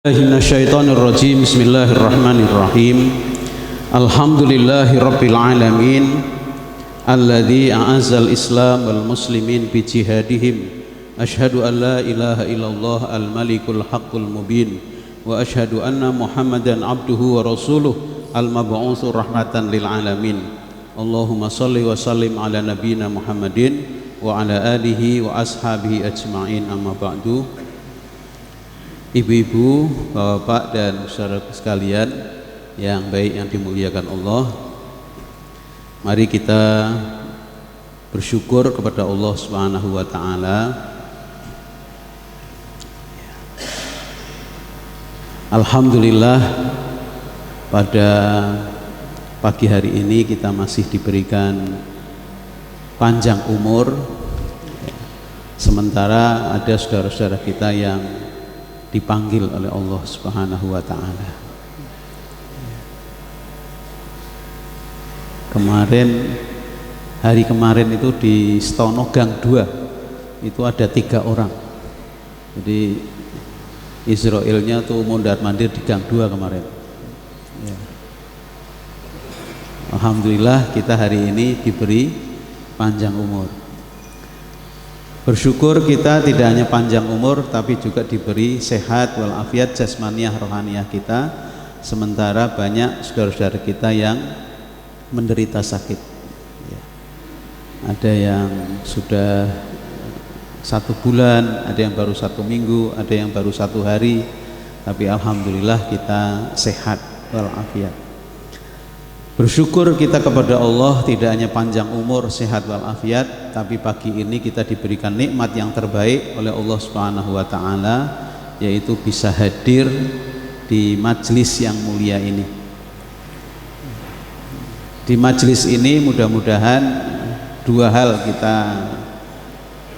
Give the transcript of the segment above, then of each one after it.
Minasyaitonirrajim. Bismillahirrahmanirrahim. Alhamdulillahi rabbil alamin alladzi a'azzal islam wal muslimin bi jihadihim. Asyhadu an la ilaha illallah al malikul haqqul mubin wa asyhadu anna muhammadan abduhu wa rasuluh al mab'utsu rahmatan lil alamin. Allahumma shalli wa sallim ala nabiyyina Muhammadin wa ala alihi wa ashabihi ajma'in, amma ba'du. Ibu-ibu, bapak-bapak dan saudara sekalian yang baik yang dimuliakan Allah, mari kita bersyukur kepada Allah Subhanahu wa taala. Alhamdulillah, pada pagi hari ini kita masih diberikan panjang umur, sementara ada saudara-saudara kita yang dipanggil oleh Allah Subhanahu wa taala. Hari kemarin itu di Stono Gang 2 itu ada 3 orang. Jadi Israelnya tuh mondar-mandir di Gang 2 kemarin. Ya. Alhamdulillah kita hari ini diberi panjang umur. Bersyukur kita tidak hanya panjang umur tapi juga diberi sehat walafiat jasmaniah rohaniah kita, sementara banyak saudara-saudara kita yang menderita sakit ya. Ada yang sudah 1 bulan, ada yang baru 1 minggu, ada yang baru 1 hari, tapi alhamdulillah kita sehat walafiat. Bersyukur kita kepada Allah tidak hanya panjang umur, sehat walafiat, tapi pagi ini kita diberikan nikmat yang terbaik oleh Allah Subhanahu wa taala, yaitu bisa hadir di majelis yang mulia ini. Di majelis ini mudah-mudahan 2 hal kita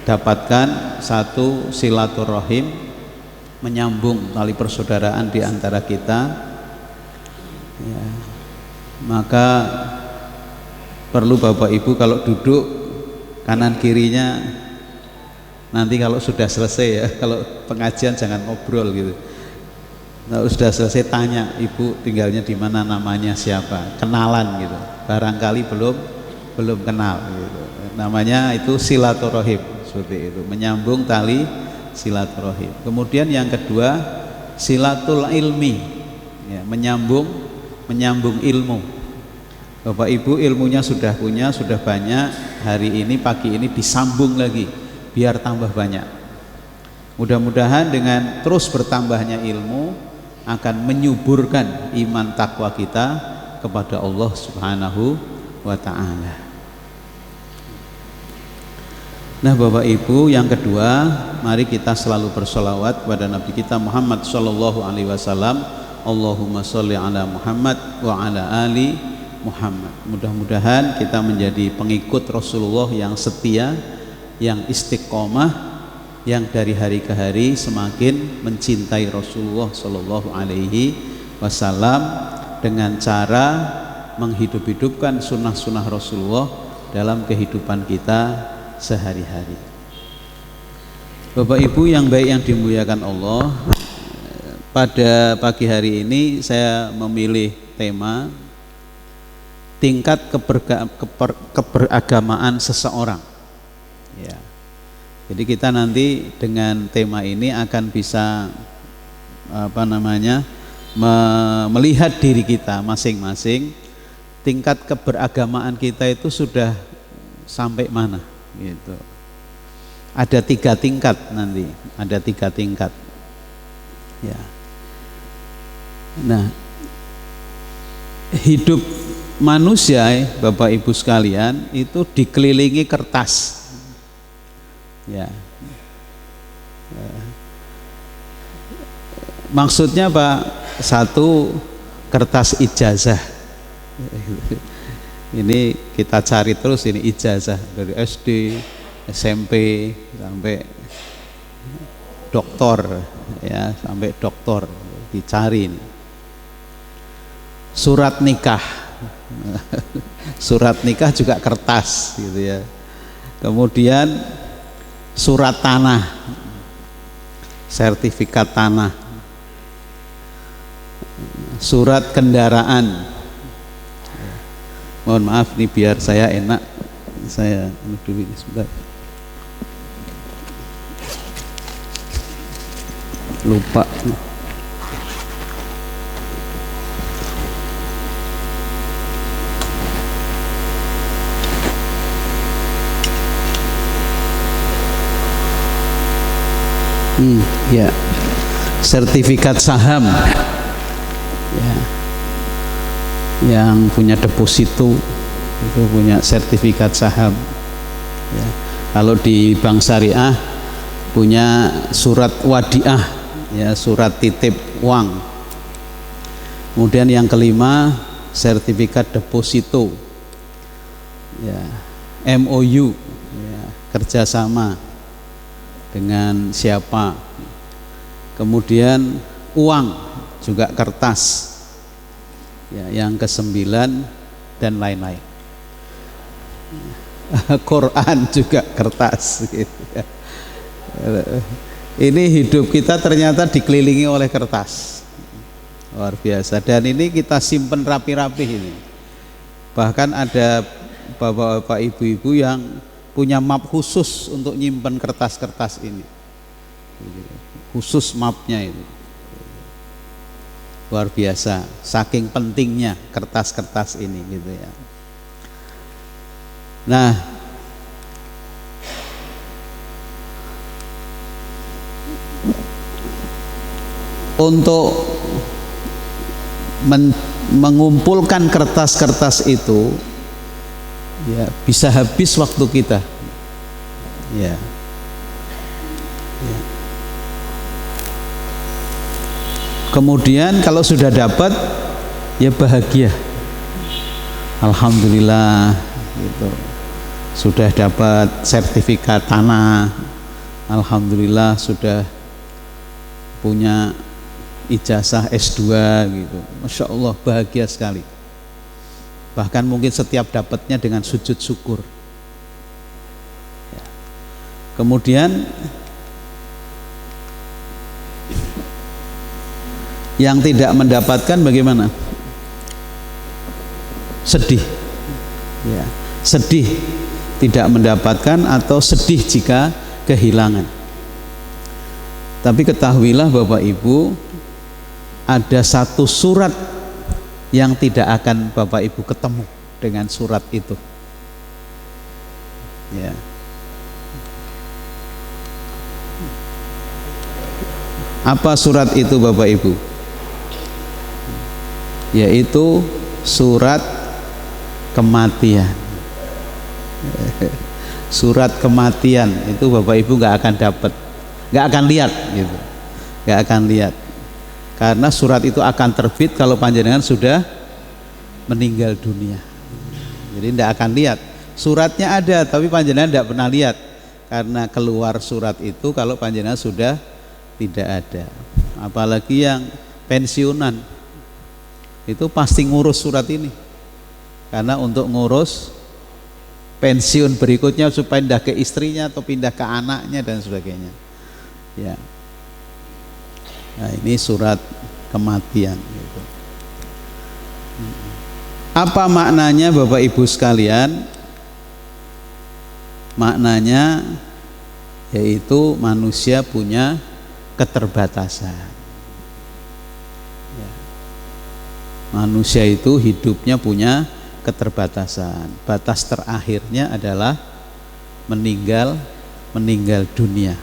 dapatkan. 1, silaturahim, menyambung tali persaudaraan di antara kita ya. Maka perlu Bapak Ibu kalau duduk kanan kirinya, nanti kalau sudah selesai ya, kalau pengajian jangan ngobrol gitu. Kalau sudah selesai tanya, ibu tinggalnya di mana, namanya siapa, kenalan gitu. Barangkali belum kenal gitu. Namanya itu silaturahim, seperti itu, menyambung tali silaturahim. Kemudian yang kedua, silatul ilmi ya, menyambung ilmu. Bapak Ibu ilmunya sudah punya, sudah banyak, hari ini pagi ini disambung lagi biar tambah banyak. Mudah-mudahan dengan terus bertambahnya ilmu akan menyuburkan iman takwa kita kepada Allah Subhanahu wa taala. Nah Bapak Ibu, yang kedua, mari kita selalu bersolawat kepada Nabi kita Muhammad sallallahu alaihi wasallam. Allahumma sholli ala Muhammad wa ala ali Muhammad. Mudah-mudahan kita menjadi pengikut Rasulullah yang setia, yang istiqomah, yang dari hari ke hari semakin mencintai Rasulullah sallallahu alaihi wasallam dengan cara menghidup-hidupkan sunnah-sunnah Rasulullah dalam kehidupan kita sehari-hari. Bapak Ibu yang baik yang dimuliakan Allah, pada pagi hari ini saya memilih tema tingkat keberagamaan seseorang ya. Jadi kita nanti dengan tema ini akan bisa melihat diri kita masing-masing, tingkat keberagamaan kita itu sudah sampai mana gitu. Ada 3 tingkat nanti, ada 3 tingkat ya. Nah, hidup manusia Bapak Ibu sekalian itu dikelilingi kertas ya. Maksudnya Pak, 1, kertas ijazah. Ini kita cari terus ini ijazah dari SD, SMP sampai doktor ya, sampai doktor dicari ini. Surat nikah surat nikah juga kertas gitu ya. Kemudian surat tanah, sertifikat tanah, surat kendaraan. Mohon maaf nih biar saya enak, saya dulu ini sebentar. Lupa. Ya, sertifikat saham ya, yang punya deposito itu punya sertifikat saham ya. Kalau di bank syariah punya surat wadiah ya, surat titip uang. Kemudian yang kelima sertifikat deposito ya, MOU ya, kerjasama dengan siapa. Kemudian uang juga kertas ya, yang kesembilan dan lain-lain. Quran juga kertas gitu ya. Ini hidup kita ternyata dikelilingi oleh kertas, luar biasa. Dan ini kita simpen rapi-rapi ini. Bahkan ada bapak-bapak ibu-ibu yang punya map khusus untuk nyimpen kertas-kertas ini, khusus mapnya itu, luar biasa. Saking pentingnya kertas-kertas ini gitu ya. Nah, untuk mengumpulkan kertas-kertas itu ya bisa habis waktu kita ya. Ya. Kemudian kalau sudah dapat ya bahagia, alhamdulillah gitu. Sudah dapat sertifikat tanah, alhamdulillah. Sudah punya ijazah S2 gitu, Masya Allah, bahagia sekali. Bahkan mungkin setiap dapatnya dengan sujud syukur ya. Kemudian yang tidak mendapatkan bagaimana? Sedih ya, sedih tidak mendapatkan atau sedih jika kehilangan. Tapi ketahuilah Bapak Ibu, ada satu surat yang tidak akan Bapak Ibu ketemu dengan surat itu ya. Apa surat itu Bapak Ibu? Yaitu surat kematian. Surat kematian itu Bapak Ibu nggak akan dapat, nggak akan lihat gitu, nggak akan lihat. Karena surat itu akan terbit kalau panjenengan sudah meninggal dunia. Jadi tidak akan lihat. Suratnya ada tapi panjenengan tidak pernah lihat. Karena keluar surat itu kalau panjenengan sudah tidak ada. Apalagi yang pensiunan, itu pasti ngurus surat ini. Karena untuk ngurus pensiun berikutnya supaya pindah ke istrinya atau pindah ke anaknya dan sebagainya. Ya. Nah, ini surat kematian gitu. Apa maknanya Bapak Ibu sekalian? Maknanya yaitu manusia punya keterbatasan ya. Manusia itu hidupnya punya keterbatasan. Batas terakhirnya adalah meninggal dunia.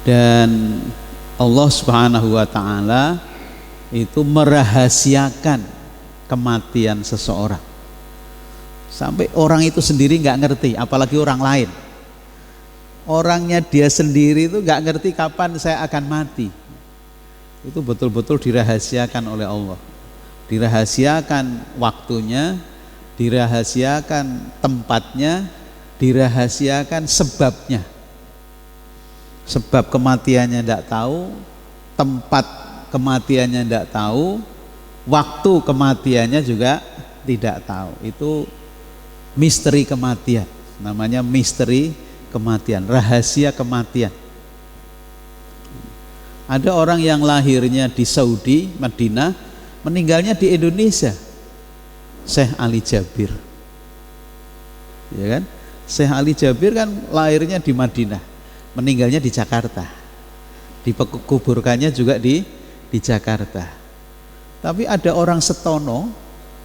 Dan Allah Subhanahu wa ta'ala itu merahasiakan kematian seseorang sampai orang itu sendiri nggak ngerti, apalagi orang lain. Orangnya dia sendiri itu nggak ngerti kapan saya akan mati. Itu betul-betul dirahasiakan oleh Allah. Dirahasiakan waktunya, dirahasiakan tempatnya, dirahasiakan sebabnya. Sebab kematiannya tidak tahu, tempat kematiannya tidak tahu, waktu kematiannya juga tidak tahu. Itu misteri kematian, namanya misteri kematian, rahasia kematian. Ada orang yang lahirnya di Saudi, Madinah, meninggalnya di Indonesia. Syekh Ali Jabir. Ya kan? Syekh Ali Jabir kan lahirnya di Madinah, meninggalnya di Jakarta. Dikuburkannya juga di Jakarta. Tapi ada orang Setono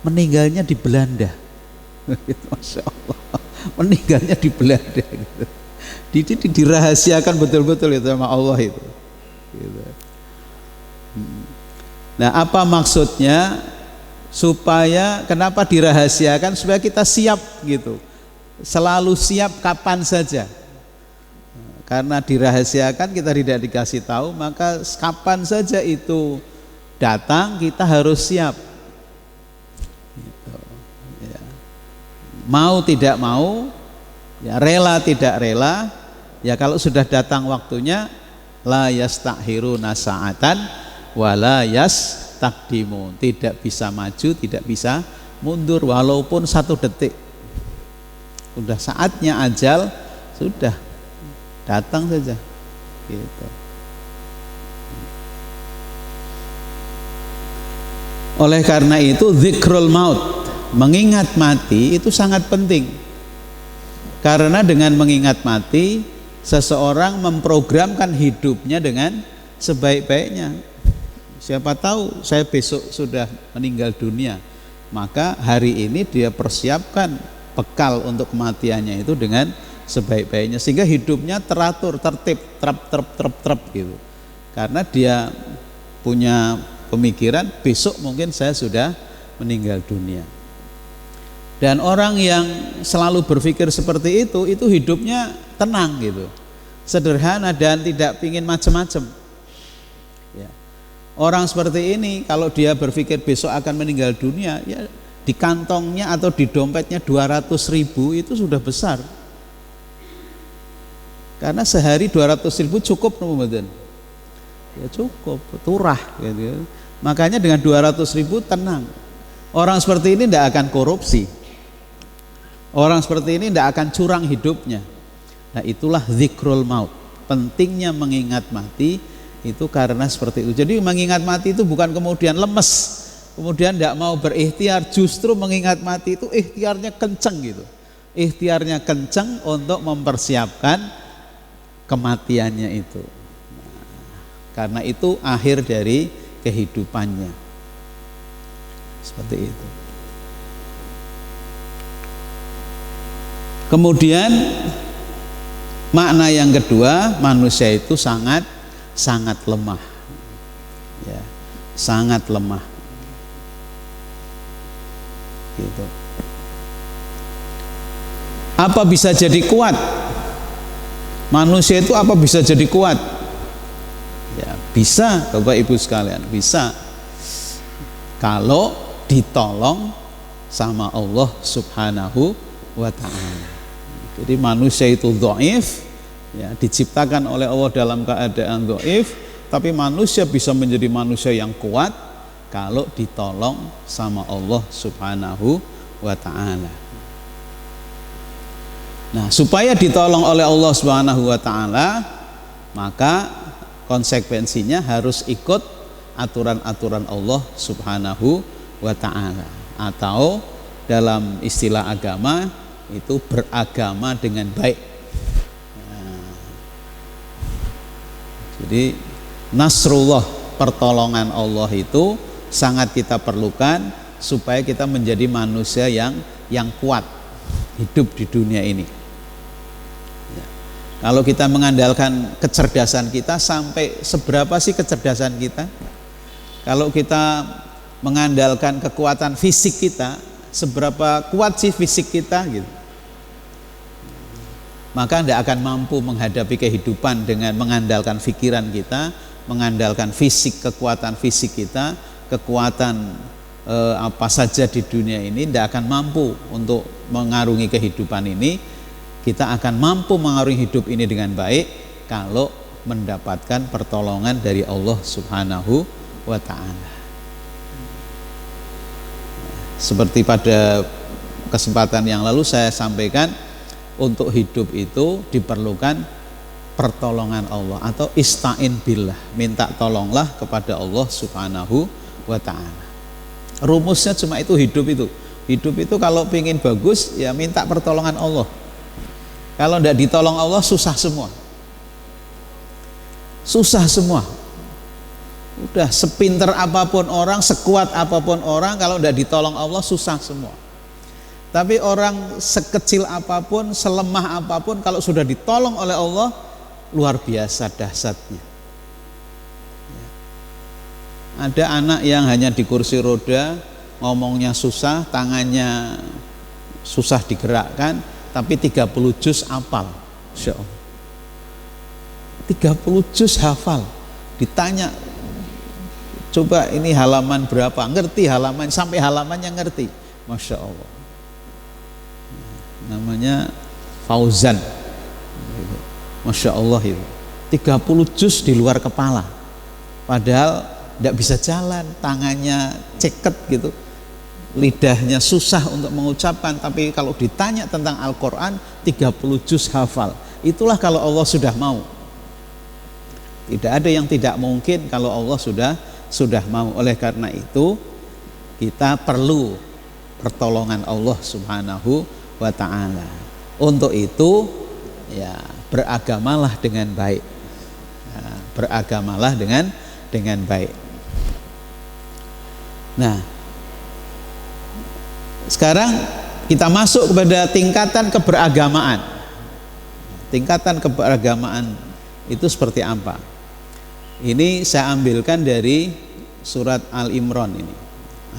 meninggalnya di Belanda. Masya Allah, meninggalnya di Belanda. Gitu. Dirahasiakan betul-betul itu sama Allah itu. Gitu. Nah, apa maksudnya? Supaya kenapa dirahasiakan? Supaya kita siap gitu, selalu siap kapan saja. Karena dirahasiakan, kita tidak dikasih tahu, maka kapan saja itu datang kita harus siap gitu. Ya. Mau tidak mau, ya rela tidak rela, ya kalau sudah datang waktunya, la yastakhiruna sa'atan wala yastakdimun, tidak bisa maju, tidak bisa mundur walaupun 1 detik. Sudah saatnya ajal, sudah datang saja gitu. Oleh karena itu zikrul maut, mengingat mati itu sangat penting. Karena dengan mengingat mati, seseorang memprogramkan hidupnya dengan sebaik-baiknya. Siapa tahu saya besok sudah meninggal dunia, maka hari ini dia persiapkan bekal untuk kematiannya itu dengan sebaik-baiknya, sehingga hidupnya teratur, tertib, terap gitu. Karena dia punya pemikiran besok mungkin saya sudah meninggal dunia. Dan orang yang selalu berpikir seperti itu hidupnya tenang gitu, sederhana dan tidak ingin macam-macam. Ya. Orang seperti ini kalau dia berpikir besok akan meninggal dunia, ya di kantongnya atau di dompetnya 200.000 itu sudah besar. Karena sehari 200.000 cukup, nopo-mboten? Ya cukup, turah gitu. Makanya dengan 200.000 tenang. Orang seperti ini tidak akan korupsi. Orang seperti ini tidak akan curang hidupnya. Nah, itulah zikrul maut. Pentingnya mengingat mati itu karena seperti itu. Jadi mengingat mati itu bukan kemudian lemes, kemudian tidak mau berikhtiar, justru mengingat mati itu ikhtiarnya kenceng gitu. Ikhtiarnya kenceng untuk mempersiapkan kematiannya itu. Nah, karena itu akhir dari kehidupannya. Seperti itu. Kemudian makna yang kedua, manusia itu sangat lemah. Ya, sangat lemah. Gitu. Apa bisa jadi kuat? Manusia itu apa bisa jadi kuat? Ya, bisa, Bapak Ibu sekalian, bisa. Kalau ditolong sama Allah Subhanahu wa ta'ala. Jadi manusia itu dhaif, ya, diciptakan oleh Allah dalam keadaan dhaif, tapi manusia bisa menjadi manusia yang kuat kalau ditolong sama Allah Subhanahu wa ta'ala. Nah, supaya ditolong oleh Allah Subhanahu wa ta'ala, maka konsekuensinya harus ikut aturan-aturan Allah Subhanahu wa ta'ala, atau dalam istilah agama itu beragama dengan baik. Nah, jadi nasrullah, pertolongan Allah itu sangat kita perlukan supaya kita menjadi manusia yang kuat hidup di dunia ini. Ya. Kalau kita mengandalkan kecerdasan kita, sampai seberapa sih kecerdasan kita? Kalau kita mengandalkan kekuatan fisik kita, seberapa kuat sih fisik kita gitu? Maka tidak akan mampu menghadapi kehidupan dengan mengandalkan pikiran kita, mengandalkan fisik, kekuatan fisik kita, kekuatan apa saja di dunia ini tidak akan mampu untuk mengarungi kehidupan ini. Kita akan mampu mengarungi hidup ini dengan baik kalau mendapatkan pertolongan dari Allah Subhanahu wa ta'ala. Seperti pada kesempatan yang lalu saya sampaikan, untuk hidup itu diperlukan pertolongan Allah, atau ista'in billah, minta tolonglah kepada Allah Subhanahu wa ta'ala. Rumusnya cuma itu, hidup itu kalau pengen bagus ya minta pertolongan Allah. Kalau tidak ditolong Allah susah semua, udah sepinter apapun orang, sekuat apapun orang, kalau tidak ditolong Allah susah semua. Tapi orang sekecil apapun, selemah apapun, kalau sudah ditolong oleh Allah, luar biasa dahsyatnya. Ada anak yang hanya di kursi roda, ngomongnya susah, tangannya susah digerakkan, tapi 30 juz hafal. Masya Allah, 30 juz hafal. Ditanya, coba ini halaman berapa, ngerti halaman, sampai halamannya ngerti. Masya Allah. Namanya Fauzan. Masya Allah itu 30 juz di luar kepala, padahal tidak bisa jalan, tangannya ceket gitu, lidahnya susah untuk mengucapkan, tapi kalau ditanya tentang Al-Quran 30 juz hafal. Itulah kalau Allah sudah mau. Tidak ada yang tidak mungkin kalau Allah sudah mau. Oleh karena itu kita perlu pertolongan Allah Subhanahu wa ta'ala. Untuk itu ya beragamalah dengan baik. Nah, beragamalah dengan baik. Nah, sekarang kita masuk kepada tingkatan keberagamaan. Tingkatan keberagamaan itu seperti apa? Ini saya ambilkan dari surat Al-Imran ini,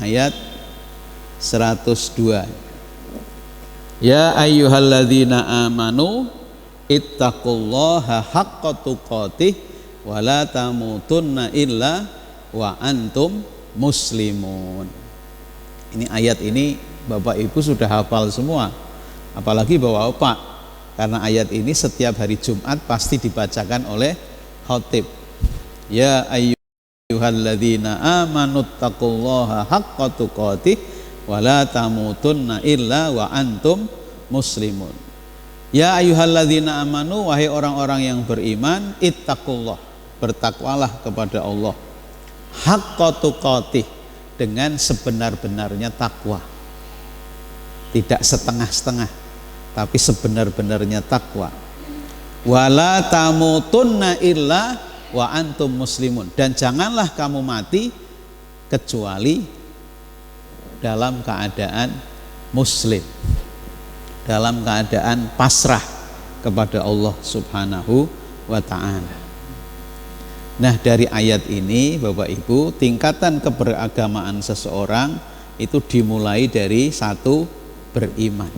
ayat 102. Ya ayyuhalladzina amanu ittaqullaha haqqa tuqatih wa la tamutunna illa wa antum muslimun. Ini ayat ini Bapak Ibu sudah hafal semua, apalagi Bapak-bapak, karena ayat ini setiap hari Jumat pasti dibacakan oleh khatib. Ya ayyuhalladzina amanu ittaqullaha haqqa tuqatih wa la tamutunna illa wa antum muslimun. Ya ayyuhalladzina amanu, wahai orang-orang yang beriman, ittaqullah, bertakwalah kepada Allah, haqqa tuqatih, dengan sebenar-benarnya takwa, tidak setengah-setengah, tapi sebenar-benarnya takwa. Wala tamutunna illa wa antum muslimun, dan janganlah kamu mati kecuali dalam keadaan muslim, dalam keadaan pasrah kepada Allah Subhanahu wa ta'ala. Nah, dari ayat ini Bapak Ibu, tingkatan keberagamaan seseorang itu dimulai dari satu, beriman.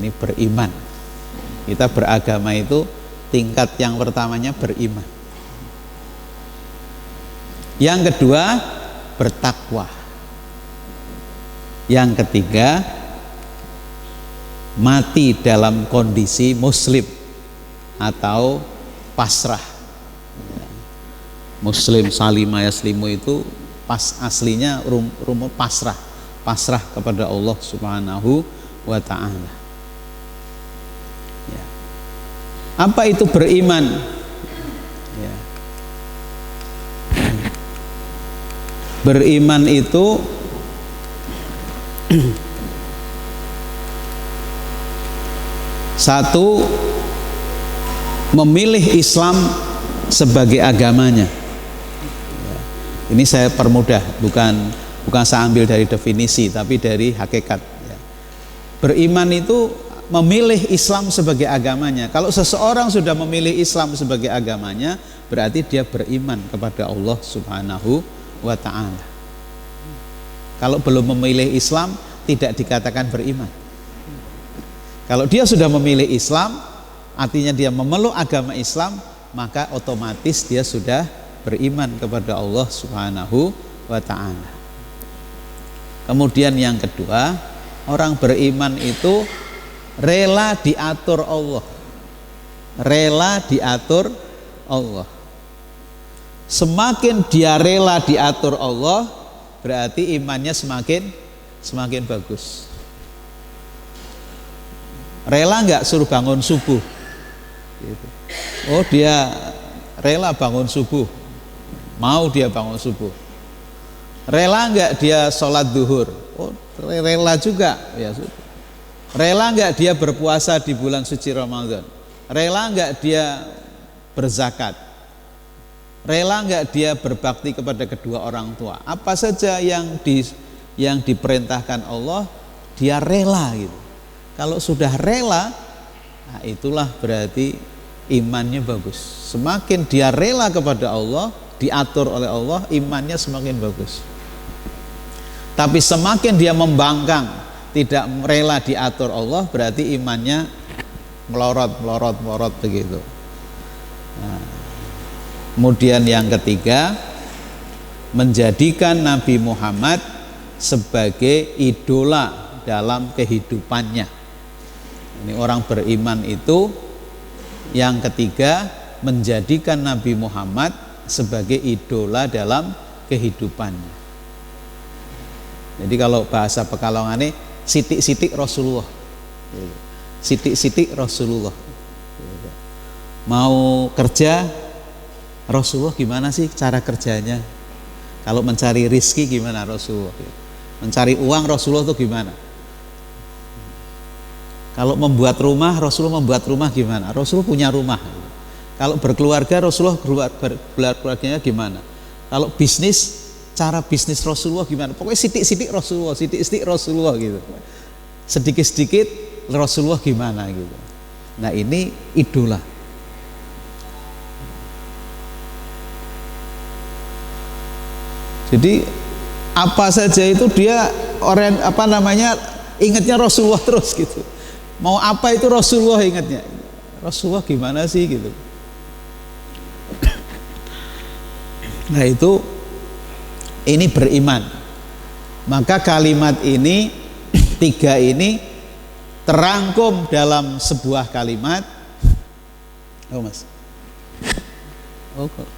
Ini beriman. Kita beragama itu tingkat yang pertamanya beriman. Yang kedua, bertakwa. Yang ketiga, mati dalam kondisi muslim atau pasrah. Muslim salima yaslimu itu pas aslinya rumus pasrah kepada Allah Subhanahu wa ta'ala. Ya. Apa itu beriman? Ya. Beriman itu satu, memilih Islam sebagai agamanya. Ini saya permudah, bukan saya ambil dari definisi, tapi dari hakikat. Beriman itu memilih Islam sebagai agamanya. Kalau seseorang sudah memilih Islam sebagai agamanya, berarti dia beriman kepada Allah Subhanahu wa ta'ala. Kalau belum memilih Islam, tidak dikatakan beriman. Kalau dia sudah memilih Islam, artinya dia memeluk agama Islam, maka otomatis dia sudah beriman kepada Allah Subhanahu wa ta'ala. Kemudian yang kedua, orang beriman itu rela diatur Allah. Rela diatur Allah. Semakin dia rela diatur Allah, berarti imannya semakin bagus. Rela nggak suruh bangun subuh? Gitu. Oh, dia rela bangun subuh, mau dia bangun subuh. Rela enggak dia sholat duhur? Oh, rela juga. Ya, rela enggak dia berpuasa di bulan suci Ramadan? Rela enggak dia berzakat? Rela enggak dia berbakti kepada kedua orang tua? Apa saja yang diperintahkan Allah, dia rela gitu. Kalau sudah rela, nah itulah berarti imannya bagus. Semakin dia rela kepada Allah, diatur oleh Allah, imannya semakin bagus. Tapi semakin dia membangkang, tidak rela diatur Allah, berarti imannya melorot begitu. Nah, kemudian yang ketiga, menjadikan Nabi Muhammad sebagai idola dalam kehidupannya. Ini orang beriman itu yang ketiga, menjadikan Nabi Muhammad sebagai idola dalam kehidupannya. Jadi kalau bahasa Pekalongan ini sitik-sitik Rasulullah. Sitik-sitik Rasulullah. Mau kerja Rasulullah gimana sih cara kerjanya? Kalau mencari rizki gimana Rasulullah? Mencari uang Rasulullah itu gimana? Kalau membuat rumah, Rasulullah membuat rumah gimana? Rasulullah punya rumah. Kalau berkeluarga, Rasulullah berkeluarganya gimana? Kalau bisnis, cara bisnis Rasulullah gimana? Pokoknya sidik-sidik Rasulullah gitu. Sedikit-sedikit Rasulullah gimana gitu. Nah, ini idola. Jadi apa saja itu dia orang ingatnya Rasulullah terus gitu. Mau apa itu Rasulullah ingatnya. Rasulullah gimana sih gitu. Nah, ini beriman. Maka kalimat ini, tiga ini terangkum dalam sebuah kalimat. Oh mas. Oh kok.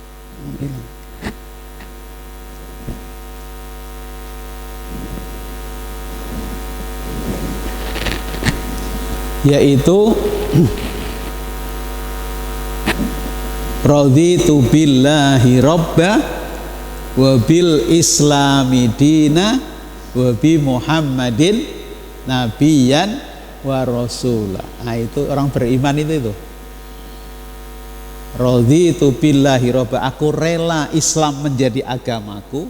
Yaitu raditu billahi robba wa bil islami dina wa bi muhammadin nabiyan wa rasulah. Nah, itu orang beriman itu. Raditu billahi robba, aku rela Islam menjadi agamaku.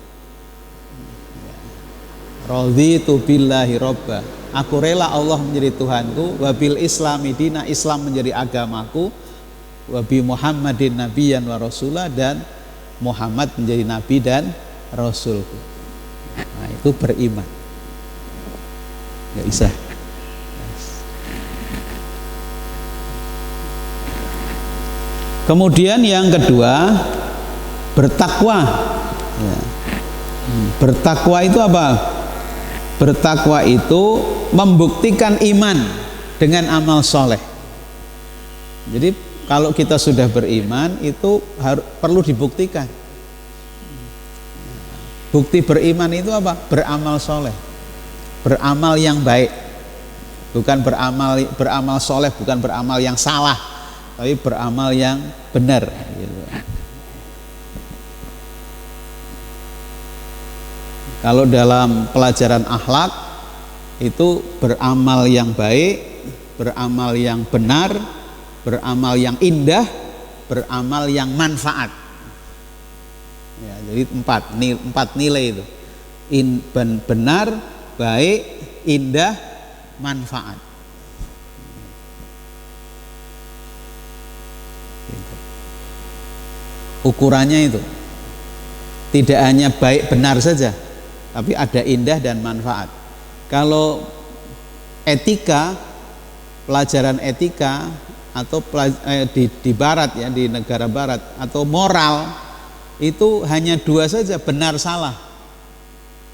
Raditu billahi robba, aku rela Allah menjadi Tuhanku. Wabil islami dina, Islam menjadi agamaku. Wabi muhammadin nabiyan wa rasulah, dan Muhammad menjadi nabi dan rasulku. Nah, itu beriman. Gak bisa. Kemudian yang kedua, bertakwa. Ya. Bertakwa itu apa? Bertakwa itu membuktikan iman dengan amal soleh. Jadi kalau kita sudah beriman itu perlu dibuktikan. Bukti beriman itu apa? Beramal soleh, beramal yang baik. Bukan beramal soleh, bukan beramal yang salah, tapi beramal yang benar. Gitu. Kalau dalam pelajaran akhlak itu beramal yang baik, beramal yang benar, beramal yang indah, beramal yang manfaat. Ya, jadi empat nilai itu. Benar, baik, indah, manfaat. Ukurannya itu tidak hanya baik benar saja, tapi ada indah dan manfaat. Kalau etika, pelajaran etika atau di barat ya, di negara barat, atau moral itu hanya dua saja, benar salah.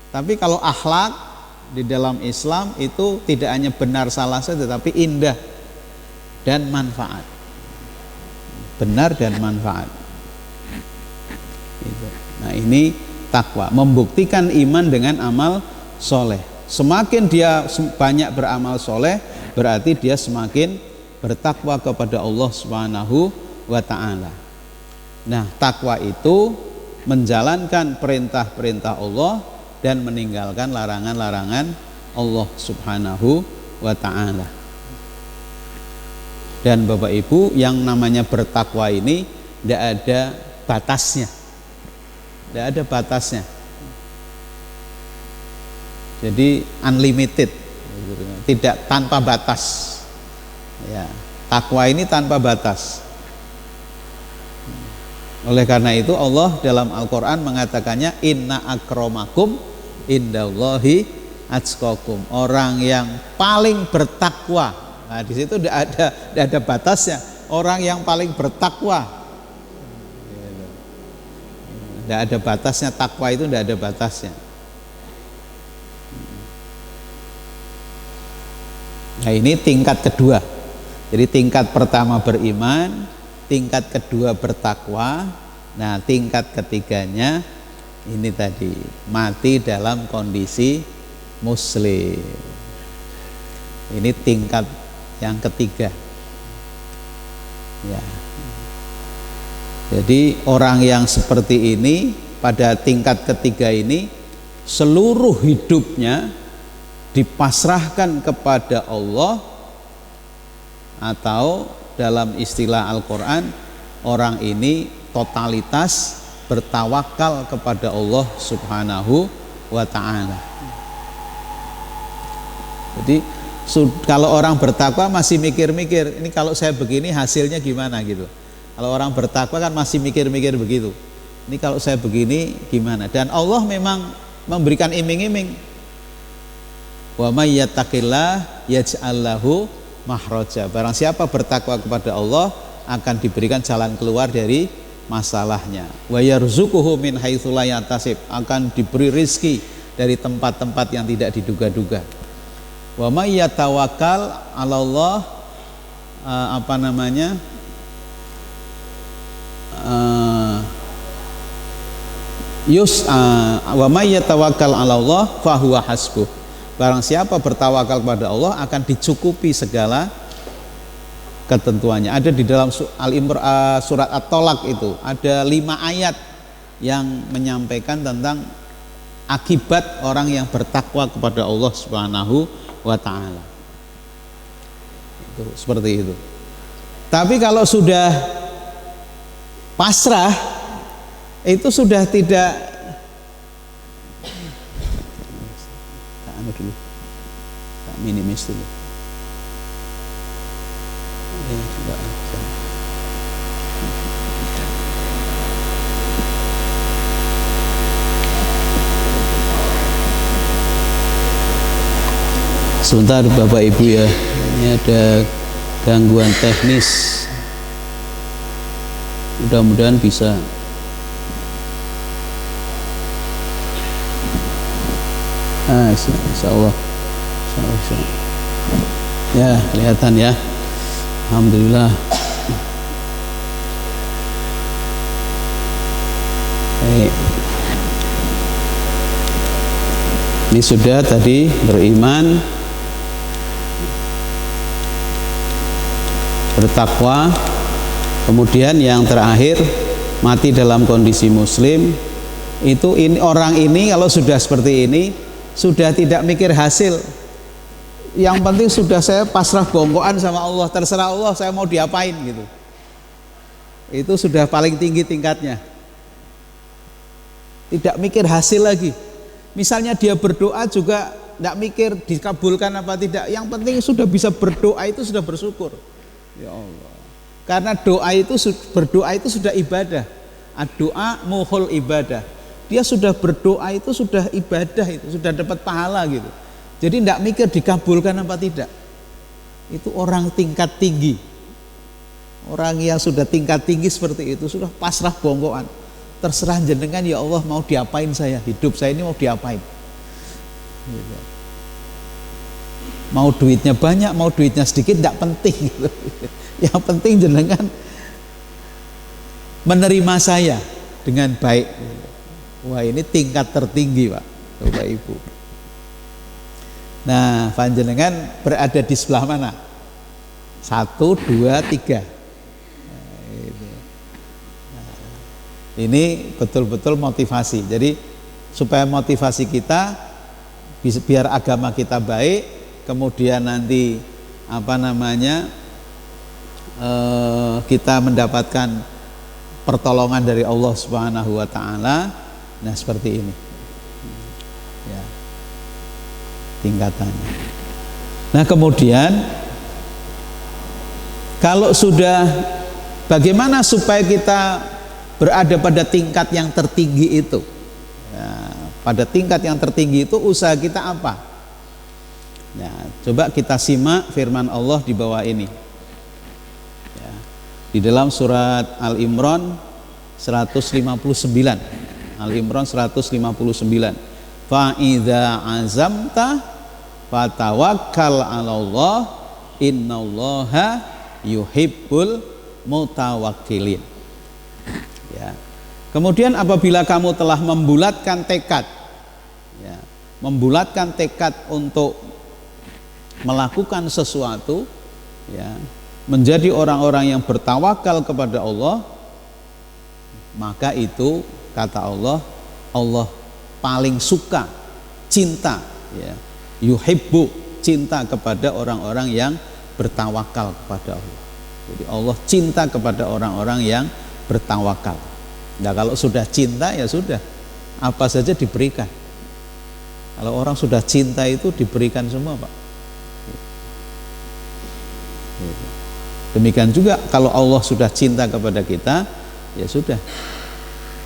Tapi kalau akhlak di dalam Islam itu tidak hanya benar salah saja, tapi indah dan manfaat. Benar dan manfaat. Nah, ini takwa, membuktikan iman dengan amal soleh. Semakin dia banyak beramal soleh, berarti dia semakin bertakwa kepada Allah Subhanahu wa taala. Nah, takwa itu menjalankan perintah-perintah Allah dan meninggalkan larangan-larangan Allah Subhanahu wa taala. Dan Bapak Ibu, yang namanya bertakwa ini tidak ada batasnya. Tidak ada batasnya. Jadi unlimited, tidak tanpa batas. Ya, takwa ini tanpa batas. Oleh karena itu Allah dalam Al-Qur'an mengatakannya inna akramakum indallahi atqakum. Orang yang paling bertakwa. Nah, di situ tidak ada batasnya. Orang yang paling bertakwa. Tidak ada batasnya, takwa itu tidak ada batasnya. Nah, ini tingkat kedua. Jadi tingkat pertama beriman, tingkat kedua bertakwa. Nah, tingkat ketiganya ini tadi mati dalam kondisi muslim. Ini tingkat yang ketiga. Ya. Jadi orang yang seperti ini pada tingkat ketiga ini seluruh hidupnya dipasrahkan kepada Allah, atau dalam istilah Al-Qur'an orang ini totalitas bertawakal kepada Allah Subhanahu wa taala. Jadi kalau orang bertakwa masih mikir-mikir, ini kalau saya begini hasilnya gimana gitu. Kalau orang bertakwa kan masih mikir-mikir begitu. Ini kalau saya begini gimana? Dan Allah memang memberikan iming-iming. Wa may yattaqillah yaj'al lahu mahraja. Barang siapa bertakwa kepada Allah akan diberikan jalan keluar dari masalahnya. Wa yarzuquhu min haitsu la yahtasib. Akan diberi rizki dari tempat-tempat yang tidak diduga-duga. Wa may yatawakkal 'ala Allah wa may yatawakkal 'ala Allah fa huwa hasbuh. Barang siapa bertawakal kepada Allah akan dicukupi segala ketentuannya. Ada di dalam surat At-Tolak itu ada 5 ayat yang menyampaikan tentang akibat orang yang bertakwa kepada Allah Subhanahu wa taala. Itu seperti itu. Tapi kalau sudah pasrah itu sudah tidak dulu, tak minimis dulu. Sebentar Bapak Ibu ya, ini ada gangguan teknis. Mudah-mudahan bisa. Insya Allah. Ya, kelihatan ya. Alhamdulillah. Baik. Ini sudah tadi beriman, bertakwa, kemudian yang terakhir mati dalam kondisi muslim. Itu orang ini kalau sudah seperti ini sudah tidak mikir hasil. Yang penting sudah saya pasrah bongkoan sama Allah, terserah Allah saya mau diapain gitu. Itu sudah paling tinggi tingkatnya. Tidak mikir hasil lagi. Misalnya dia berdoa juga tidak mikir dikabulkan apa tidak. Yang penting sudah bisa berdoa itu sudah bersyukur. Ya Allah. Karena berdoa itu sudah ibadah. Doa muhul ibadah. Dia sudah berdoa itu sudah ibadah, itu sudah dapat pahala gitu. Jadi tidak mikir dikabulkan apa tidak. Itu orang tingkat tinggi. Orang yang sudah tingkat tinggi seperti itu sudah pasrah bongkoan. Terserah jenengan ya Allah mau diapain saya, hidup saya ini mau diapain. Gitu. Mau duitnya banyak, mau duitnya sedikit tidak penting gitu. Yang penting jenengan menerima saya dengan baik. Wah, ini tingkat tertinggi Pak, Bapak Ibu. Nah, panjenengan berada di sebelah mana? 1, 2, 3. Ini betul-betul motivasi. Jadi supaya motivasi kita biar agama kita baik, kemudian nanti kita mendapatkan pertolongan dari Allah Subhanahu wa taala. Nah, seperti ini. Ya. Tingkatannya. Nah, kemudian kalau sudah, bagaimana supaya kita berada pada tingkat yang tertinggi itu? Ya, pada tingkat yang tertinggi itu usaha kita apa? Ya, coba kita simak firman Allah di bawah ini. Ya, di dalam surat Al-Imran 159. Al-Imran 159. Fa idza azamta fatawakkal 'alallah innallaha yuhibbul mutawakkilin. Ya. Kemudian apabila kamu telah membulatkan tekad, ya, membulatkan tekad untuk melakukan sesuatu, ya, menjadi orang-orang yang bertawakal kepada Allah, maka itu kata Allah, Allah paling suka, cinta, ya, yuhibbu, cinta kepada orang-orang yang bertawakal kepada Allah. Jadi Allah cinta kepada orang-orang yang bertawakal. Nah, kalau sudah cinta ya sudah, apa saja diberikan. Kalau orang sudah cinta itu diberikan semua, Pak. Demikian juga kalau Allah sudah cinta kepada kita, ya sudah,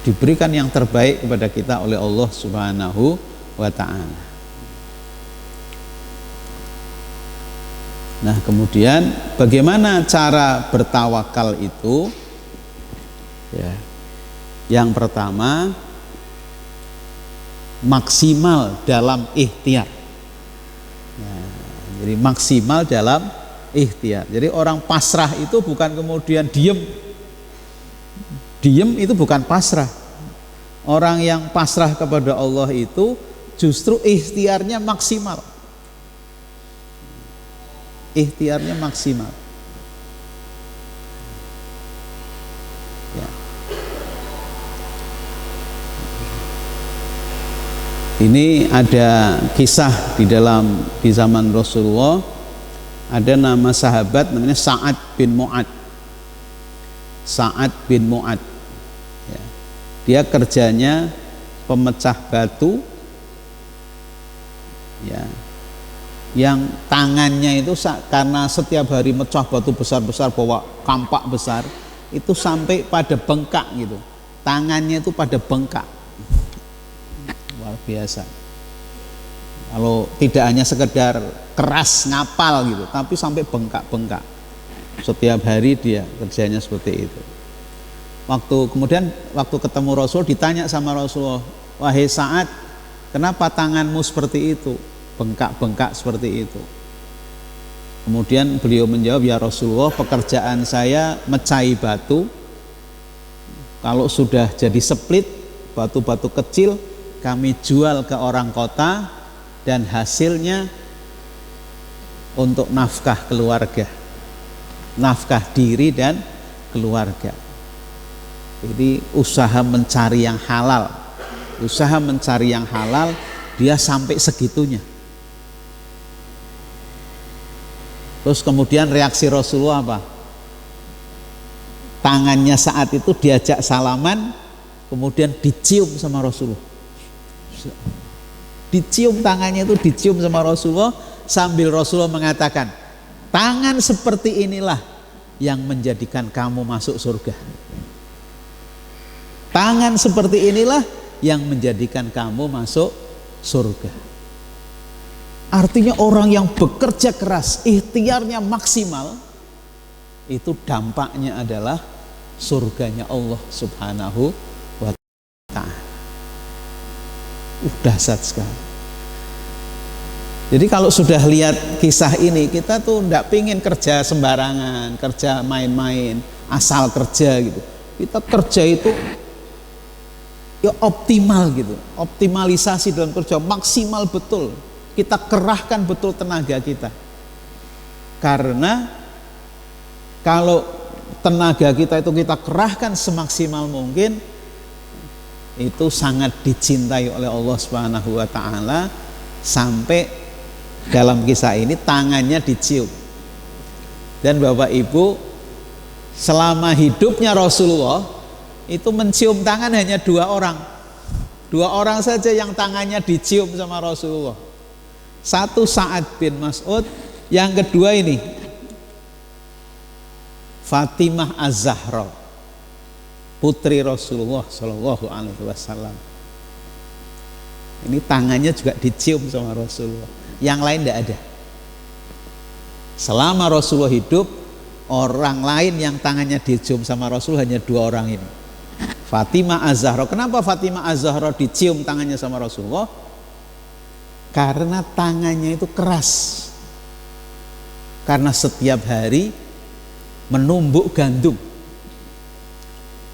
diberikan yang terbaik kepada kita oleh Allah Subhanahu wa ta'ala. Nah, kemudian bagaimana cara bertawakal itu? Ya. Yang pertama, maksimal dalam ikhtiar. Nah, jadi maksimal dalam ikhtiar. Jadi orang pasrah itu bukan kemudian diem. Diem itu bukan pasrah. Orang yang pasrah kepada Allah itu justru ikhtiarnya maksimal. Ikhtiarnya maksimal. Ya. Ini ada kisah di zaman Rasulullah, ada nama sahabat namanya Sa'ad bin Mu'ad. Sa'ad bin Mu'ad. Ya. Dia kerjanya pemecah batu, ya, yang tangannya itu karena setiap hari mecah batu besar-besar, bawa kampak besar, itu sampai pada bengkak gitu. Tangannya itu pada bengkak. Luar biasa. Kalau tidak hanya sekedar keras ngapal gitu, tapi sampai bengkak-bengkak. Setiap hari dia kerjanya seperti itu. Kemudian waktu ketemu Rasul, ditanya sama Rasulullah, wahai Sa'ad, kenapa tanganmu seperti itu, bengkak-bengkak seperti itu? Kemudian beliau menjawab, ya Rasulullah, pekerjaan saya mecahi batu. Kalau sudah jadi split, batu-batu kecil, kami jual ke orang kota dan hasilnya untuk nafkah keluarga, nafkah diri dan keluarga. Jadi usaha mencari yang halal, usaha mencari yang halal, dia sampai segitunya. Terus kemudian reaksi Rasulullah apa? Tangannya saat itu diajak salaman, kemudian dicium sama Rasulullah. Dicium tangannya itu, dicium sama Rasulullah, sambil Rasulullah mengatakan, tangan seperti inilah yang menjadikan kamu masuk surga. Tangan seperti inilah yang menjadikan kamu masuk surga. Artinya orang yang bekerja keras, ikhtiarnya maksimal, itu dampaknya adalah surganya Allah Subhanahu wa ta'ala. Dahsyat sekali. Jadi kalau sudah lihat kisah ini, kita tuh enggak pingin kerja sembarangan, kerja main-main, asal kerja gitu. Kita kerja itu ya optimal gitu, optimalisasi dalam kerja, maksimal betul. Kita kerahkan betul tenaga kita. Karena kalau tenaga kita itu kita kerahkan semaksimal mungkin, itu sangat dicintai oleh Allah Subhanahu wa taala, sampai dalam kisah ini tangannya dicium. Dan Bapak Ibu, selama hidupnya Rasulullah itu mencium tangan hanya 2 orang. 2 orang saja yang tangannya dicium sama Rasulullah. Satu Sa'ad bin Mas'ud, yang kedua ini Fatimah Az-Zahra, putri Rasulullah Shallallahu Alaihi Wasallam. Ini tangannya juga dicium sama Rasulullah. Yang lain tidak ada. Selama Rasulullah hidup, orang lain yang tangannya dicium sama Rasul hanya 2 orang ini. Fatimah Az-Zahra. Kenapa Fatimah Az-Zahra dicium tangannya sama Rasulullah? Karena tangannya itu keras. Karena setiap hari menumbuk gandum.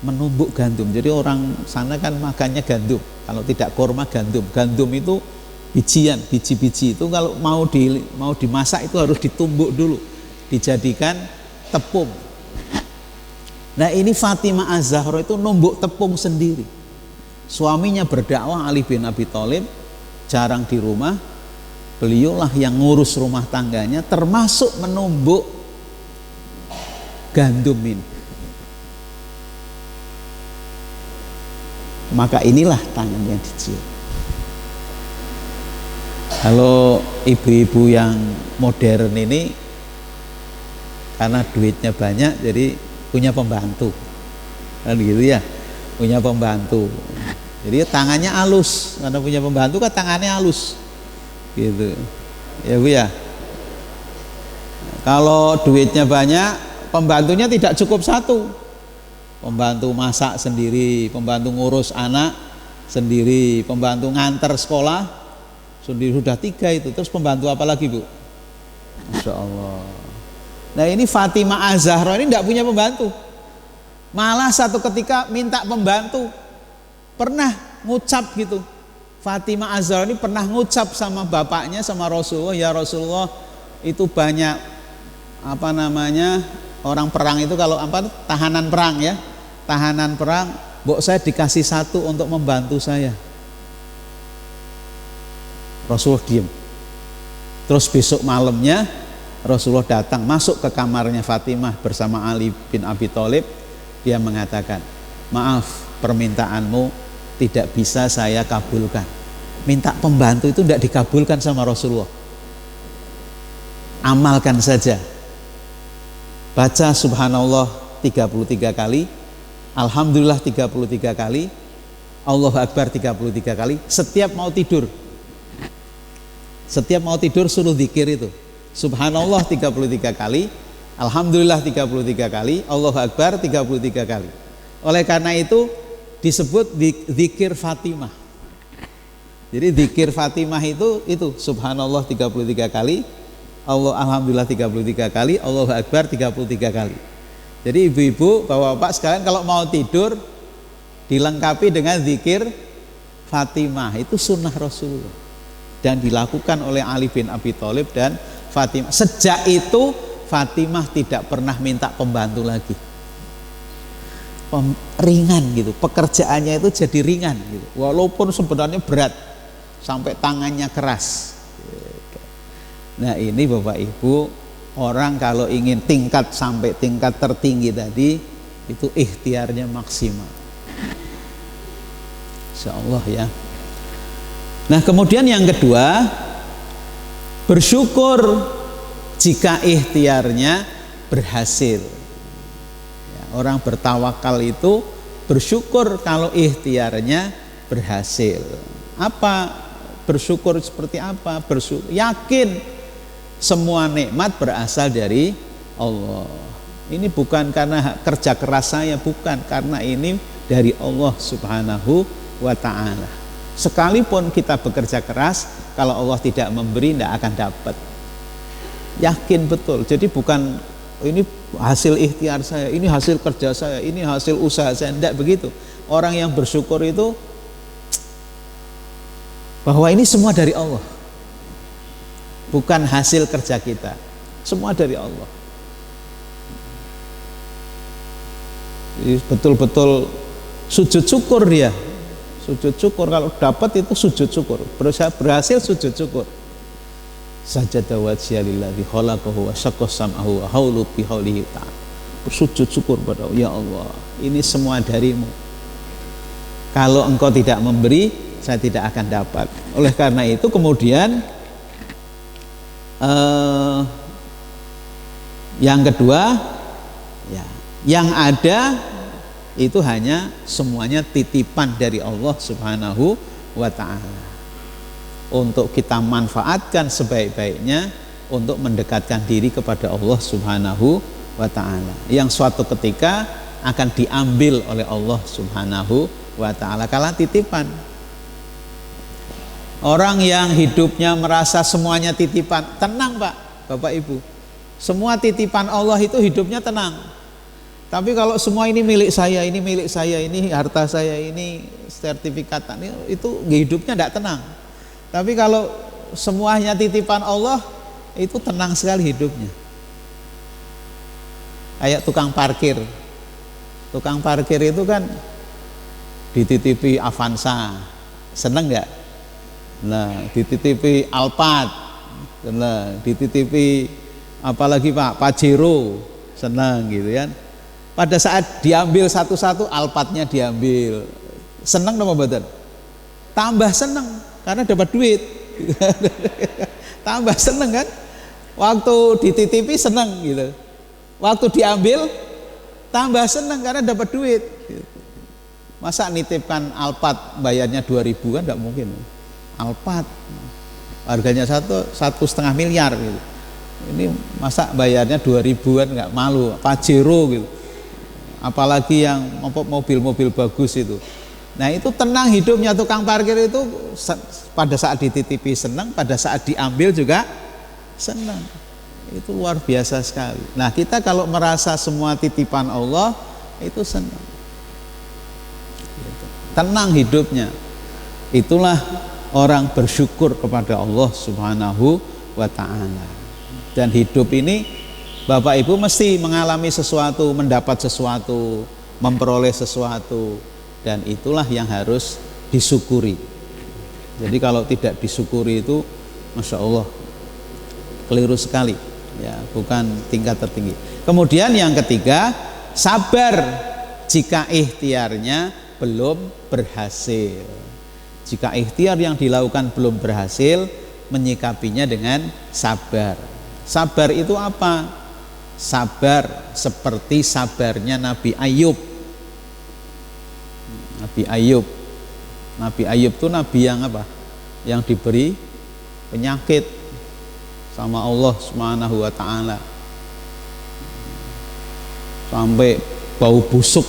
Menumbuk gandum. Jadi orang sana kan makannya gandum. Kalau tidak kurma, gandum. Gandum itu bijian, biji-biji itu kalau mau dimasak itu harus ditumbuk dulu, dijadikan tepung. Nah, ini Fatimah Az-Zahra itu numbuk tepung sendiri. Suaminya berdakwah, Ali bin Abi Thalib, jarang di rumah. Beliaulah yang ngurus rumah tangganya, termasuk menumbuk gandum ini. Maka inilah tangan yang dicium. Kalau ibu-ibu yang modern ini, karena duitnya banyak, jadi punya pembantu, kan gitu ya, punya pembantu. Jadi tangannya halus, karena punya pembantu kan tangannya halus, gitu, ya Bu ya. Kalau duitnya banyak, pembantunya tidak cukup 1, pembantu masak sendiri, pembantu ngurus anak sendiri, pembantu nganter sekolah sendiri, sudah 3 itu. Terus pembantu apa lagi Bu? Masya Allah. Nah, ini Fatimah Az-Zahra ini tidak punya pembantu. Malah satu ketika minta pembantu. Pernah ngucap gitu. Fatimah Az-Zahra ini pernah ngucap sama bapaknya, sama Rasulullah, ya Rasulullah, itu banyak orang perang itu, kalau tahanan perang ya. Tahanan perang, mbok saya dikasih 1 untuk membantu saya. Rasulullah diam. Terus besok malamnya Rasulullah datang, masuk ke kamarnya Fatimah bersama Ali bin Abi Thalib. Dia mengatakan, maaf, permintaanmu tidak bisa saya kabulkan. Minta pembantu itu tidak dikabulkan sama Rasulullah. Amalkan saja. Baca subhanallah 33 kali, alhamdulillah 33 kali, Allahu Akbar 33 kali. Setiap mau tidur suruh zikir itu. Subhanallah 33 kali, alhamdulillah 33 kali, Allahu Akbar 33 kali. Oleh karena itu disebut zikir Fatimah. Jadi zikir Fatimah itu subhanallah 33 kali, alhamdulillah 33 kali, Allahu Akbar 33 kali. Jadi ibu-ibu, bapak-bapak sekalian, kalau mau tidur dilengkapi dengan zikir Fatimah. Itu sunnah Rasulullah dan dilakukan oleh Ali bin Abi Thalib dan Fatimah. Sejak itu Fatimah tidak pernah minta pembantu lagi. Ringan gitu, pekerjaannya itu jadi ringan gitu. Walaupun sebenarnya berat, sampai tangannya keras. Nah, ini Bapak Ibu, orang kalau ingin sampai tingkat tertinggi tadi, itu ikhtiarnya maksimal. Insyaallah ya. Nah, kemudian yang kedua, bersyukur jika ikhtiarnya berhasil. Ya, orang bertawakal itu bersyukur kalau ikhtiarnya berhasil. Apa bersyukur seperti apa? Bersyukur, yakin semua nikmat berasal dari Allah. Ini bukan karena kerja keras saya, bukan, karena ini dari Allah Subhanahu wa ta'ala. Sekalipun kita bekerja keras, kalau Allah tidak memberi, tidak akan dapat. Yakin betul. Jadi bukan ini hasil ikhtiar saya, ini hasil kerja saya, ini hasil usaha saya, tidak begitu. Orang yang bersyukur itu bahwa ini semua dari Allah, bukan hasil kerja kita, semua dari Allah. betul-betul sujud syukur dia. Sujud syukur, kalau dapat itu sujud syukur, berhasil sujud syukur. Sajada wajhiya lillazi khalaqahu wa syaqqa sam'ahu wa haulu bi haulihi ta'ala. Bersujud syukur pada Allah, ya Allah, ini semua darimu. Kalau engkau tidak memberi, saya tidak akan dapat. Oleh karena itu kemudian yang kedua, ya, yang ada itu hanya semuanya titipan dari Allah Subhanahu wa ta'ala, untuk kita manfaatkan sebaik-baiknya untuk mendekatkan diri kepada Allah Subhanahu wa ta'ala, yang suatu ketika akan diambil oleh Allah Subhanahu wa ta'ala kala titipan. Orang yang hidupnya merasa semuanya titipan, tenang Pak, Bapak Ibu, semua titipan Allah itu hidupnya tenang. Tapi kalau semua ini milik saya, ini milik saya, ini harta saya, ini sertifikat, itu hidupnya tidak tenang. Tapi kalau semuanya titipan Allah, itu tenang sekali hidupnya. Kayak tukang parkir. Tukang parkir itu kan dititipi Avanza, seneng nggak? Nah, dititipi Alphard, nah, dititipi apalagi Pak, Pajero, senang gitu kan. Pada saat diambil satu-satu, Alphardnya diambil, seneng nama badan, tambah seneng karena dapat duit. Tambah seneng kan, waktu dititipi seneng gitu, waktu diambil tambah seneng karena dapat duit. Masa nitipkan Alphard bayarnya 2.000 kan tidak mungkin. Alphard harganya 1,5 miliar gitu, ini masa bayarnya 2.000 kan nggak malu. Pajero gitu, apalagi yang mobil-mobil bagus itu. Nah itu tenang hidupnya tukang parkir itu, pada saat dititipi senang, pada saat diambil juga senang. Itu luar biasa sekali. Nah kita kalau merasa semua titipan Allah itu senang, tenang hidupnya. Itulah orang bersyukur kepada Allah Subhanahu wa ta'ala. Dan hidup ini Bapak Ibu mesti mengalami sesuatu, mendapat sesuatu, memperoleh sesuatu, dan itulah yang harus disyukuri. Jadi kalau tidak disyukuri itu, Masya Allah, keliru sekali, ya, bukan tingkat tertinggi. Kemudian yang ketiga, sabar jika ikhtiarnya belum berhasil. Jika ikhtiar yang dilakukan belum berhasil, menyikapinya dengan sabar. Sabar itu apa? Sabar seperti sabarnya Nabi Ayub. Nabi Ayub. Nabi Ayub itu nabi yang apa? Yang diberi penyakit sama Allah Subhanahu wa ta'ala, sampai bau busuk.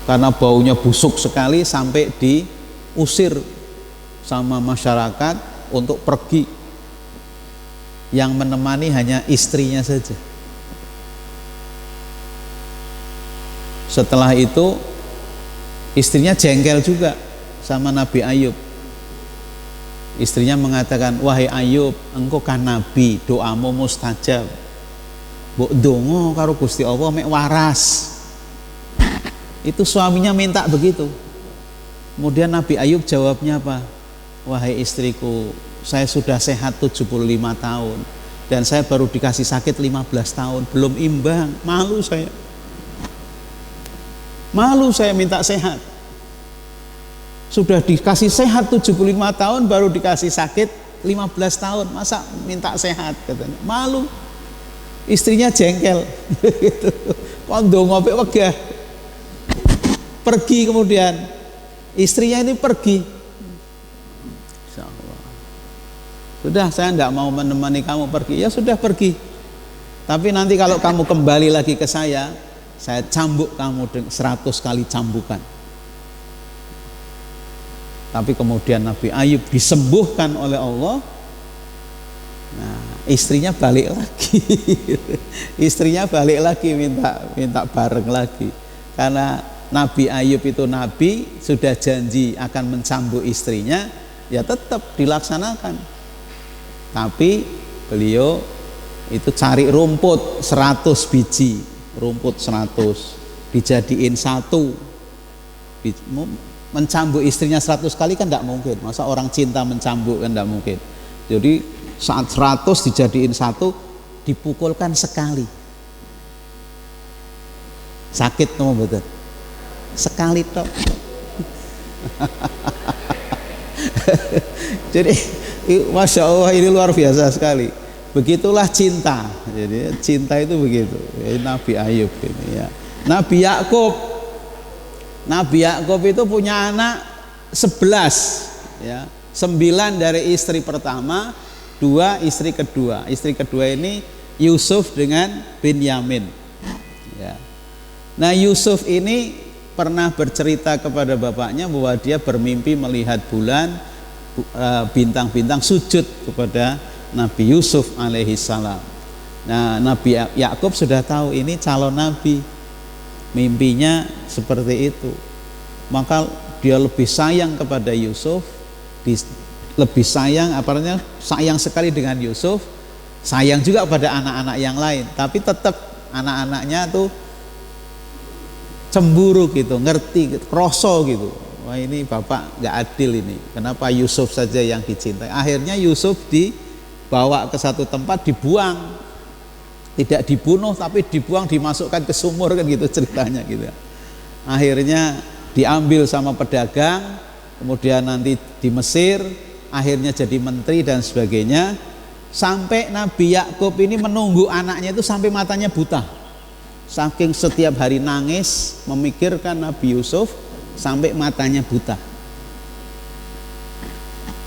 Karena baunya busuk sekali sampai diusir sama masyarakat untuk pergi. Yang menemani hanya istrinya saja. Setelah itu istrinya jengkel juga sama Nabi Ayub. Istrinya mengatakan, wahai Ayub, engkau kan nabi, doamu mustajab. Mbok dongo karo Gusti Allah mek waras. Itu suaminya minta begitu. Kemudian Nabi Ayub jawabnya apa? Wahai istriku, saya sudah sehat 75 tahun dan saya baru dikasih sakit 15 tahun, belum imbang, malu saya. Malu saya minta sehat. Sudah dikasih sehat 75 tahun baru dikasih sakit 15 tahun, masa minta sehat katanya. Malu. Istrinya jengkel. Kondo ngopek wegah. Pergi kemudian. Istrinya ini pergi. Insyaallah. Sudah, saya tidak mau menemani kamu pergi. Ya sudah, pergi. Tapi nanti kalau kamu kembali lagi ke saya cambuk kamu dengan 100 kali cambukan. Tapi kemudian Nabi Ayub disembuhkan oleh Allah. Nah, istrinya balik lagi. Istrinya balik lagi minta bareng lagi. Karena Nabi Ayub itu nabi, sudah janji akan mencambuk istrinya, ya tetap dilaksanakan. Tapi beliau itu cari rumput 100 biji, rumput 100. dijadiin satu. Mencambuk istrinya 100 kali kan tidak mungkin. Masa orang cinta mencambuk kan tidak mungkin. Jadi saat 100 dijadiin satu, dipukulkan sekali. Sakit kamu betul. Sekali tok. Jadi Masya Allah, ini luar biasa sekali. Begitulah cinta. Jadi cinta itu begitu. Nabi Ayub ini ya. Nabi Yakub itu punya anak 11 ya. 9 dari istri pertama, 2 istri kedua. Istri kedua ini Yusuf dengan Binyamin ya. Nah, Yusuf ini pernah bercerita kepada bapaknya bahwa dia bermimpi melihat bulan, bintang-bintang sujud kepada Nabi Yusuf alaihi salam. Nah, Nabi Yakub sudah tahu ini calon nabi, mimpinya seperti itu, maka dia lebih sayang kepada Yusuf, lebih sayang, sayang sekali dengan Yusuf, sayang juga pada anak-anak yang lain, tapi tetap anak-anaknya tuh cemburu gitu, ngerti, kroso gitu. Wah, ini bapak nggak adil ini. Kenapa Yusuf saja yang dicintai? Akhirnya Yusuf dibawa ke satu tempat, dibuang, tidak dibunuh tapi dibuang, dimasukkan ke sumur kan gitu ceritanya gitu. Akhirnya diambil sama pedagang, kemudian nanti di Mesir, akhirnya jadi menteri dan sebagainya. Sampai Nabi Yakub ini menunggu anaknya itu sampai matanya buta. Saking setiap hari nangis memikirkan Nabi Yusuf sampai matanya buta.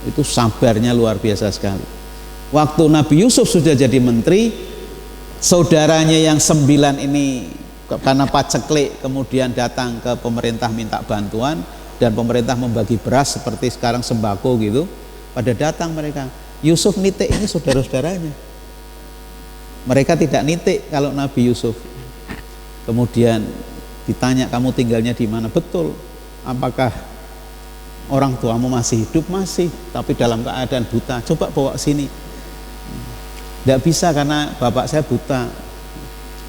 Itu sabarnya luar biasa sekali. Waktu Nabi Yusuf sudah jadi menteri, saudaranya yang 9 ini karena paceklik kemudian datang ke pemerintah minta bantuan, dan pemerintah membagi beras seperti sekarang sembako gitu. Pada datang mereka, Yusuf nitik ini saudara-saudaranya. Mereka tidak nitik kalau Nabi Yusuf. Kemudian ditanya, kamu tinggalnya di mana? Betul. Apakah orang tuamu masih hidup? Masih, tapi dalam keadaan buta. Coba bawa sini. Tidak bisa karena bapak saya buta.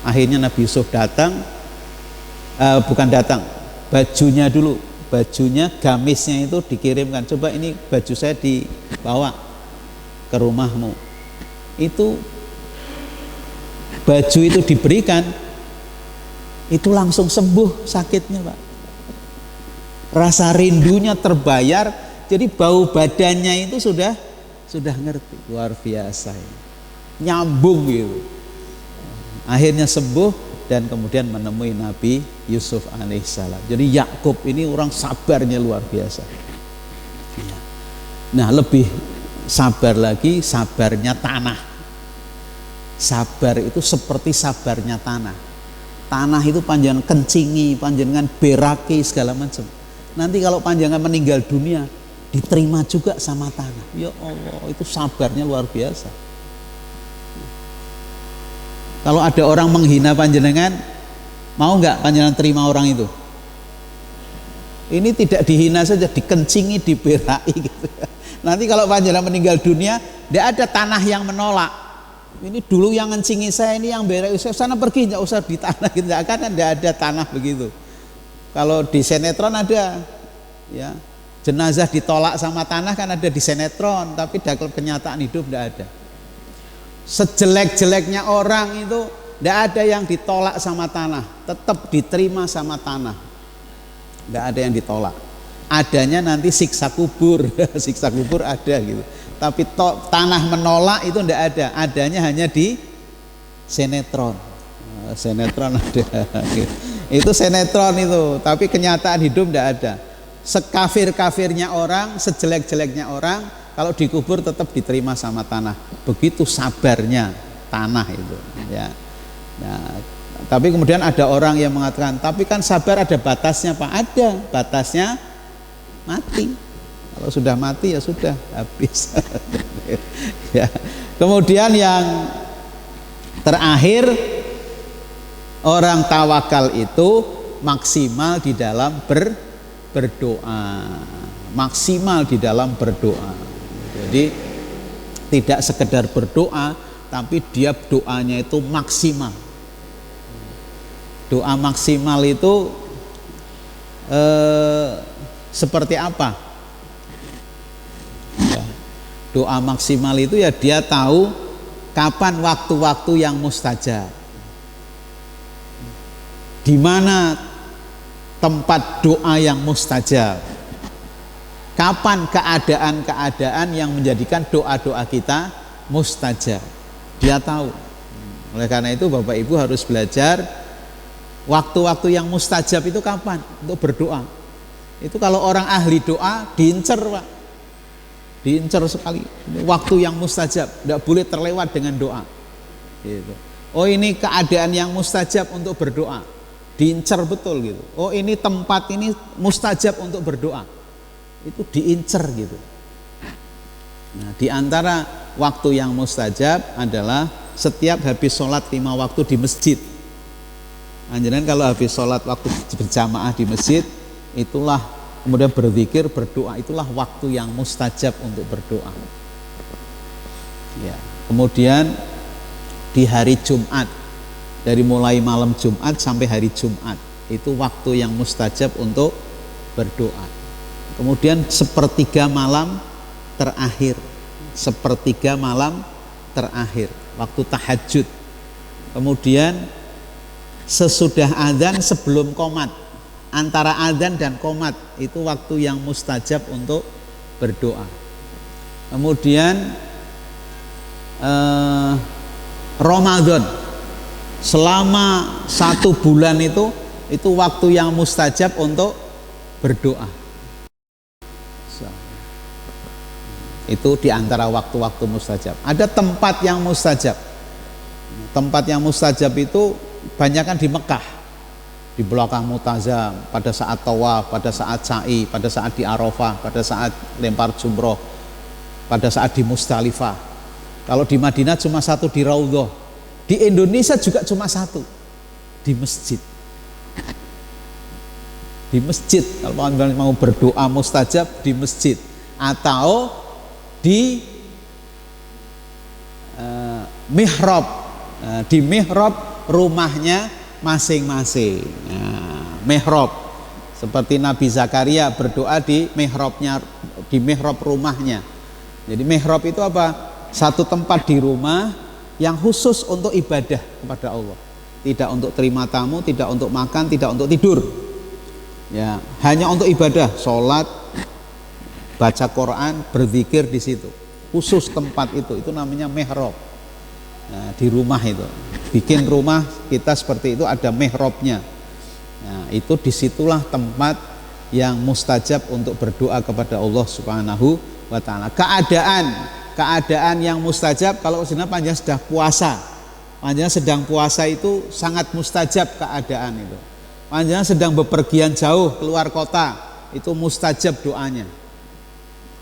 Akhirnya Nabi Yusuf datang, bukan datang, bajunya dulu, bajunya, gamisnya itu dikirimkan. Coba ini baju saya dibawa ke rumahmu. Itu baju itu diberikan, itu langsung sembuh sakitnya, Pak. Rasa rindunya terbayar, jadi bau badannya itu sudah ngerti. Luar biasa ya. Nyambung gitu. Akhirnya sembuh dan kemudian menemui Nabi Yusuf alaihissalam. Jadi Yakub ini orang sabarnya luar biasa. Nah, lebih sabar lagi, sabarnya tanah. Sabar itu seperti sabarnya tanah. Tanah itu panjangan kencingi, panjangan beraki segala macam. Nanti kalau panjangan meninggal dunia, diterima juga sama tanah. Ya Allah, itu sabarnya luar biasa. Kalau ada orang menghina panjenengan, mau nggak panjenengan terima orang itu? Ini tidak dihina saja, dikencingi, diberai gitu. Nanti kalau panjenengan meninggal dunia, tidak ada tanah yang menolak. Ini dulu yang ngencingi saya, ini yang berai, sana pergi, nggak usah di tanah gitu. Kan tidak ada tanah begitu. Kalau di sinetron ada, ya, jenazah ditolak sama tanah kan ada di sinetron, tapi dalam kenyataan hidup tidak ada. Sejelek-jeleknya orang itu tidak ada yang ditolak sama tanah, tetap diterima sama tanah. Tidak ada yang ditolak. Adanya nanti siksa kubur, siksa kubur ada gitu. Tapi tanah menolak itu tidak ada. Adanya hanya di sinetron. Sinetron ada. Itu sinetron itu, tapi kenyataan hidup tidak ada. Sekafir-kafirnya orang, sejelek-jeleknya orang, kalau dikubur tetap diterima sama tanah. Begitu sabarnya tanah itu, ya. Nah, tapi kemudian ada orang yang mengatakan, tapi kan sabar ada batasnya, Pak. Ada batasnya, mati. Kalau sudah mati ya sudah habis. Ya. Kemudian yang terakhir, orang tawakal itu maksimal di dalam berdoa. Maksimal di dalam berdoa. Jadi tidak sekedar berdoa, tapi dia doanya itu maksimal. Doa maksimal itu seperti apa? Ya, doa maksimal itu ya dia tahu kapan waktu-waktu yang mustajab, di mana tempat doa yang mustajab, kapan keadaan-keadaan yang menjadikan doa-doa kita mustajab. Dia tahu. Oleh karena itu Bapak Ibu harus belajar waktu-waktu yang mustajab itu kapan untuk berdoa. Itu kalau orang ahli doa diincer, Pak. Diincer sekali. Waktu yang mustajab, tidak boleh terlewat dengan doa. Gitu. Oh, ini keadaan yang mustajab untuk berdoa. Diincer betul gitu. Oh, ini tempat ini mustajab untuk berdoa. Itu diincer gitu. Nah, di antara waktu yang mustajab adalah setiap habis sholat 5 waktu di masjid. Anjuran kalau habis sholat waktu berjamaah di masjid, itulah kemudian berzikir, berdoa, itulah waktu yang mustajab untuk berdoa. Ya. Kemudian di hari Jumat, dari mulai malam Jumat sampai hari Jumat, itu waktu yang mustajab untuk berdoa. Kemudian sepertiga malam terakhir, sepertiga malam terakhir, waktu tahajud. Kemudian sesudah adzan sebelum qomat, antara adzan dan qomat, itu waktu yang mustajab untuk berdoa. Kemudian Ramadan selama 1 bulan itu waktu yang mustajab untuk berdoa. Itu diantara waktu-waktu mustajab. Ada tempat yang mustajab. Tempat yang mustajab itu banyak kan di Mekah, di belakang Mu'tazam, pada saat tawaf, pada saat sa'i, pada saat di Arafah, pada saat lempar jumroh, pada saat di Musdalifah. Kalau di Madinah cuma 1 di Raudhah. Di Indonesia juga cuma 1 di masjid. Di masjid, kalau mau berdoa mustajab di masjid atau di mihrab, di mihrab rumahnya masing-masing. Mihrab seperti Nabi Zakaria berdoa di mihrabnya, di mihrab rumahnya. Jadi mihrab itu apa? 1 tempat di rumah yang khusus untuk ibadah kepada Allah, tidak untuk terima tamu, tidak untuk makan, tidak untuk tidur. Ya, hanya untuk ibadah, sholat, baca Quran, berzikir di situ. Khusus tempat itu namanya mihrab. Nah, di rumah itu, bikin rumah kita seperti itu ada mihrabnya. Nah, itu disitulah tempat yang mustajab untuk berdoa kepada Allah Subhanahu wa Ta'ala. Keadaan yang mustajab, kalau sebenarnya panjenengan sudah puasa, panjenengan sedang puasa itu sangat mustajab keadaan itu. Panjenengan sedang bepergian jauh keluar kota, itu mustajab doanya.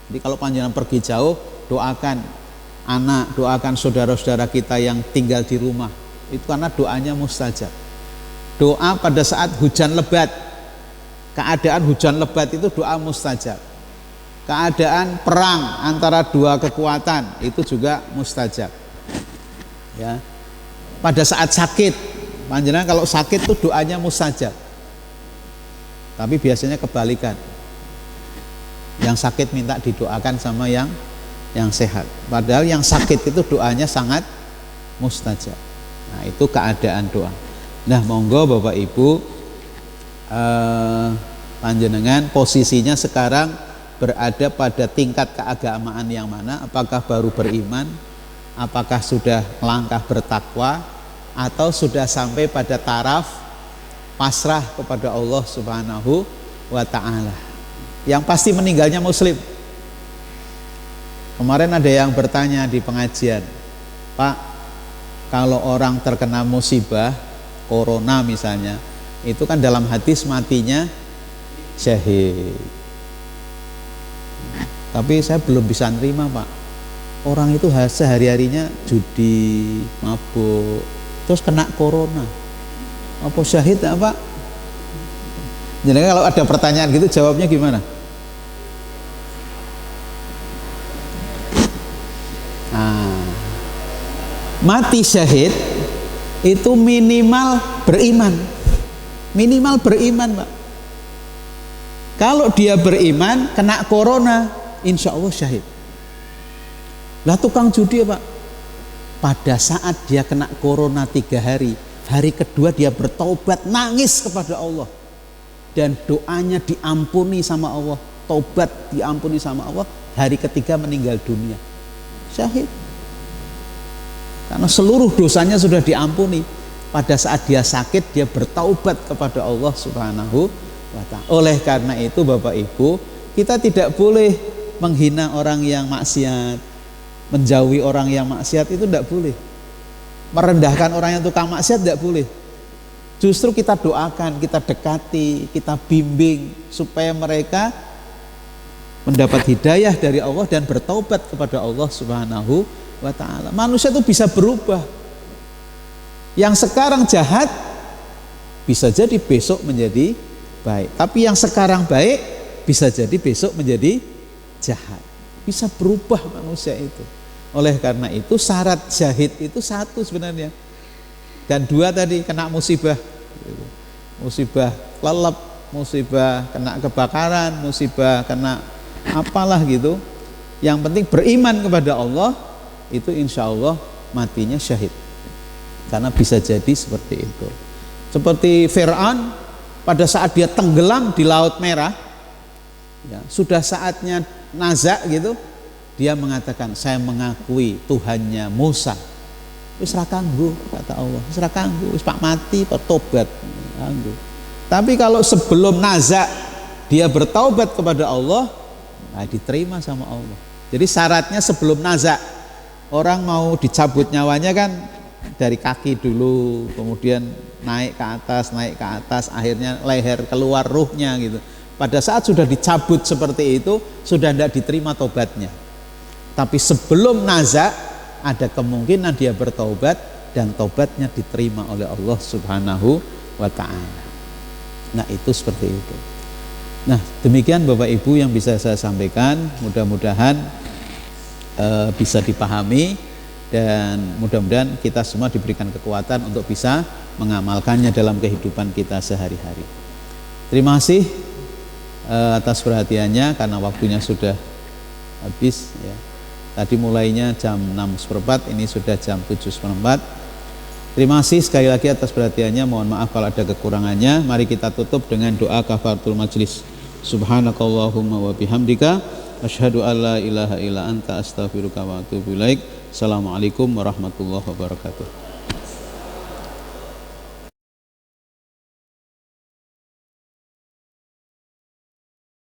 Jadi kalau panjenengan pergi jauh, doakan anak, doakan saudara-saudara kita yang tinggal di rumah, itu karena doanya mustajab. Doa pada saat hujan lebat, keadaan hujan lebat itu doa mustajab. Keadaan perang antara 2 kekuatan itu juga mustajab. Ya. Pada saat sakit, panjenengan kalau sakit itu doanya mustajab. Tapi biasanya kebalikan. Yang sakit minta didoakan sama yang sehat. Padahal yang sakit itu doanya sangat mustajab. Nah, itu keadaan doa. Nah, monggo Bapak Ibu, panjenengan posisinya sekarang berada pada tingkat keagamaan yang mana? Apakah baru beriman? Apakah sudah melangkah bertakwa? Atau sudah sampai pada taraf pasrah kepada Allah Subhanahu wa Ta'ala? Yang pasti meninggalnya muslim. Kemarin ada yang bertanya di pengajian, Pak, kalau orang terkena musibah corona misalnya, itu kan dalam hadis matinya syahid. Tapi saya belum bisa nerima, Pak. Orang itu sehari-harinya judi, mabuk, terus kena corona, apa syahid Pak? Jadi kalau ada pertanyaan gitu jawabnya gimana? Mati syahid itu minimal beriman. Minimal beriman, Pak. Kalau dia beriman, kena corona, insya Allah syahid. Lah tukang judi, Pak, pada saat dia kena corona 3 hari, hari kedua dia bertaubat, nangis kepada Allah, dan doanya diampuni sama Allah, taubat diampuni sama Allah, hari ketiga meninggal dunia, syahid. Karena seluruh dosanya sudah diampuni. Pada saat dia sakit, dia bertaubat kepada Allah Subhanahu wa ta'ala. Oleh karena itu Bapak Ibu, kita tidak boleh menghina orang yang maksiat, menjauhi orang yang maksiat, itu tidak boleh. Merendahkan orang yang tukang maksiat tidak boleh. Justru kita doakan, kita dekati, kita bimbing supaya mereka mendapat hidayah dari Allah dan bertaubat kepada Allah Subhanahu wa ta'ala. Manusia itu bisa berubah. Yang sekarang jahat bisa jadi besok menjadi baik, tapi yang sekarang baik bisa jadi besok menjadi jahat. Bisa berubah manusia itu. Oleh karena itu syarat syahid itu 1 sebenarnya, dan 2 tadi, kena musibah, musibah lelep, musibah kena kebakaran, musibah kena apalah gitu. Yang penting beriman kepada Allah, itu insya Allah matinya syahid. Karena bisa jadi seperti itu. Seperti Fir'aun pada saat dia tenggelam di Laut Merah, ya, sudah saatnya nazak gitu, dia mengatakan, saya mengakui Tuhannya Musa. Wis ra kanggo, kata Allah, wis ra kanggo, wis pak mati pak tobat kanggo. Tapi kalau sebelum nazak dia bertaubat kepada Allah, nah diterima sama Allah. Jadi syaratnya sebelum nazak, orang mau dicabut nyawanya kan dari kaki dulu, kemudian naik ke atas, akhirnya leher keluar ruhnya gitu. Pada saat sudah dicabut seperti itu, sudah tidak diterima tobatnya. Tapi sebelum nazak, ada kemungkinan dia bertaubat dan tobatnya diterima oleh Allah Subhanahu wa ta'ala. Nah itu seperti itu. Nah demikian Bapak Ibu yang bisa saya sampaikan, mudah-mudahan bisa dipahami. Dan mudah-mudahan kita semua diberikan kekuatan untuk bisa mengamalkannya dalam kehidupan kita sehari-hari. Terima kasih atas perhatiannya, karena waktunya sudah habis ya. Tadi mulainya jam 6:15, ini sudah jam 7:15. Terima kasih sekali lagi atas perhatiannya. Mohon maaf kalau ada kekurangannya. Mari kita tutup dengan doa kafaratul majlis. Subhanakallahumma wa bihamdika asyhadu alla ilaha illa anta astaghfiruka wa atubu ilaik. Assalamualaikum warahmatullahi wabarakatuh.